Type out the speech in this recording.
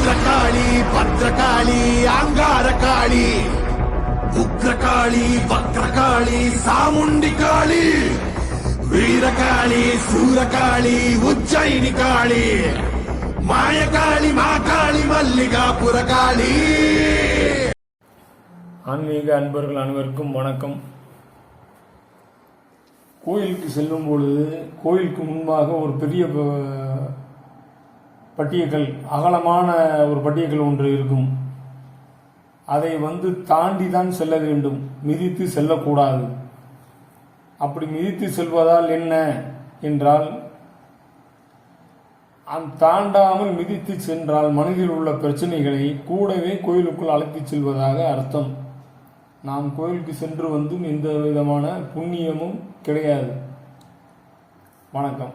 பத்ரகாளி பத்ரகாளி அங்காரகாளி உக்ரகாளி வக்ரகாளி சாமுண்டி காளி வீரகாளி சூரகாளி உஜ்ஜயினி காளி மாயகாளி மாகாளி மல்லிகாபுர காளி. ஆன்மீக அன்பர்கள் அனைவருக்கும் வணக்கம். கோயிலுக்கு செல்லும் பொழுது கோயிலுக்கு முன்பாக ஒரு பெரிய பட்டியக்கல், அகலமான ஒரு பட்டியக்கல் ஒன்று இருக்கும். அதை தாண்டி தான் செல்ல வேண்டும், மிதித்து செல்லக்கூடாது. அப்படி மிதித்து செல்வதால் என்ன என்றால், தாண்டாமல் மிதித்து சென்றால் மனதில் உள்ள பிரச்சனைகளை கூடவே கோயிலுக்குள் அழைத்து செல்வதாக அர்த்தம். நாம் கோயிலுக்கு சென்று எந்த விதமான புண்ணியமும் கிடையாது. வணக்கம்.